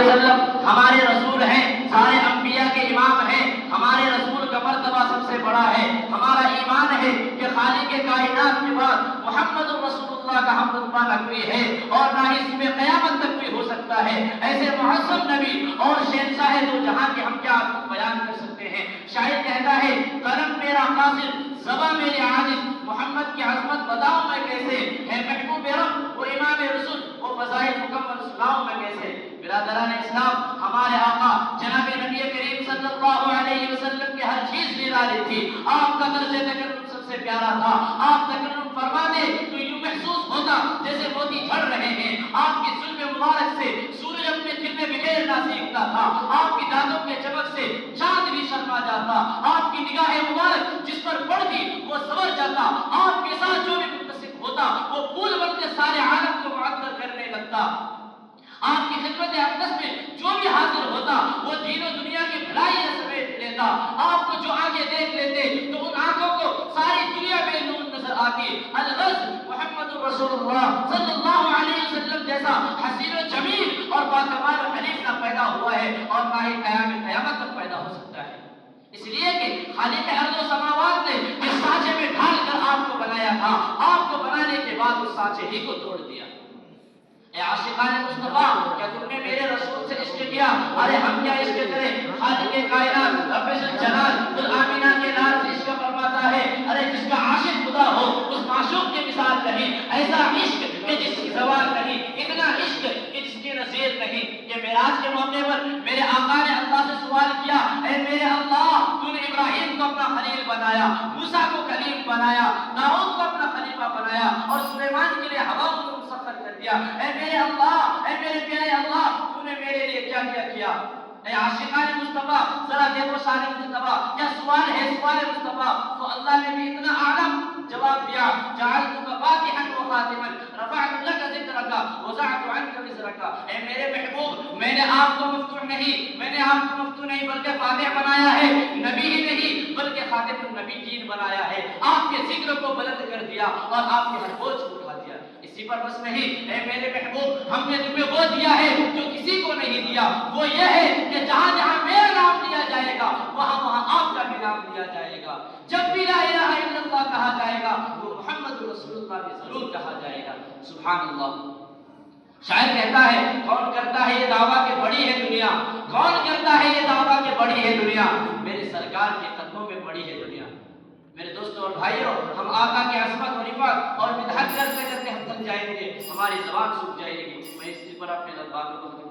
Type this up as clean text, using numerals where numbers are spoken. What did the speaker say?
وسلم ہمارے رسول ہیں، سارے انبیاء کے امام ہیں، ہمارے رسول کا مرتبہ سب سے بڑا ہے۔ ہمارا ایمان ہے کہ خالق کائنات کے بعد محمد رسول اللہ کا ہم رتبہ نہ کوئی ہے اور نہ ہی اس میں قیامت تک کوئی ہو سکتا ہے۔ ایسے معظم نبی اور شہنشاہ دو جہاں کے ہم کیا بیان کر سکتے ہیں۔ شاعر کہتا ہے قلم میرا قاصر زباں میرے عاجز، محمد کی عظمت بتاؤں میں کیسے، ہے محبوب رب وہ امام رسول، وہ فضائل مکمل سناؤں میں کیسے۔ برادران اسلام، ہمارے آقا جناب نبی کریم صلی اللہ علیہ وسلم کی ہر چیز نرالی تھی۔ آپ کا طرز تکلم سب سے پیارا تھا۔ آپ تکلم فرماتے تو یوں محسوس ہوتا جیسے موتی جھڑ رہے ہیں۔ آپ کی زلف مبارک سے سورج اپنے خلے بکھیرنا سیکھتا تھا۔ آپ کی دانتوں کے چمک سے چاند بھی شرما جاتا۔ آپ کی نگاہ مبارک جس پر پڑتی وہ سنور جاتا۔ آپ کے ساتھ جو بھی متصف ہوتا وہ پھول بن کے سارے عالم کو معطر کرنے لگتا۔ آپ کی خدمت اقدس میں جو بھی حاضر ہوتا وہ دین و دنیا کی بھلائی سمیٹ لیتا۔ آپ کو جو آگے دیکھ لیتے تو ان آنکھوں کو ساری دنیا میں نور نظر آتی۔ الغرض محمد رسول اللہ صلی اللہ علیہ وسلم جیسا حسین و جمیل اور باکمال و حنیف نہ پیدا ہوا ہے اور نہ ہی قیامت تک پیدا ہو سکتا ہے۔ اس لیے کہ خالق ارض و سماوات نے جس سانچے میں ڈھال کر آپ کو بنایا تھا، آپ کو بنانے کے بعد اس سانچے ہی کو توڑ دیا۔ اے عاشقان مصطفیٰ، کیا تم نے میرے رسول سے عشق کیا؟ ارے ہم کیا عشق کریں؟ خالق کائنات رب الجلال خود آمینہ کے لال سے عشق فرماتا ہے۔ ارے جس کا عاشق خدا ہو اس معشوق کی مثال نہیں، ایسا عشق کہ جس کی زوال نہیں، اتنا عشق کہ جس کی نظیر نہیں۔ کہ معراج کے موقع پر میرے آقا نے اللہ سے سوال کیا، اے میرے اللہ، تو نے ابراہیم کو اپنا خلیل بنایا، موسیٰ کو کلیم بنایا، داؤد کو اپنا خلیفہ بنایا اور سلیمان کے لیے ہوا کو مسخر کر دیا۔ اے میرے اللہ، اے میرے پیارے اللہ، تو نے میرے لیے کیا کیا؟ اے عاشقان مصطفیٰ، ذرا دیکھو شان مصطفیٰ، کیا سوال ہے سوال مصطفیٰ؟ تو اللہ نے بھی اتنا اعلیٰ جواب دیا، جعلتک فاتحا وخاتما رفعت لک ذکرک وضعت عنک وزرک۔ اے میرے محبوب، میں نے آپ کو مفتوح نہیں، میں نے آپ کو مفتوح نہیں بلکہ فاتح بنایا ہے، نبی ہی نہیں بلکہ خاتم النبیین بنایا ہے۔ آپ کے ذکر کو بلند کر دیا اور آپ کے ہر بوجھ کو اٹھا دیا۔ اسی پر بس نہیں، اے میرے محبوب، ہم نے تمہیں وہ دیا ہے جو کسی کو نہیں دیا، وہ یہ ہے کہ جہاں جہاں میرا نام لیا جائے گا وہاں وہاں آپ کا بھی نام لیا جائے گا۔ جب بھی لا الہ الا اللہ کہا جائے گا وہ محمد رسول اللہ بھی ضرور کہا جائے گا۔ سبحان اللہ۔ شاعر کہتا ہے کون کرتا ہے یہ دعویٰ کہ بڑی ہے دنیا، کون کرتا ہے یہ دعویٰ کہ بڑی ہے دنیا، میرے سرکار کے قدموں میں بڑی ہے دنیا۔ میرے دوستوں اور بھائیوں، ہم آقا کی عظمت و رفعت اور مدحت کرتے کرتے ہم تھک جائیں گے، ہماری زبان سوکھ جائے گی۔ میں اس پر اپنے باتوں کو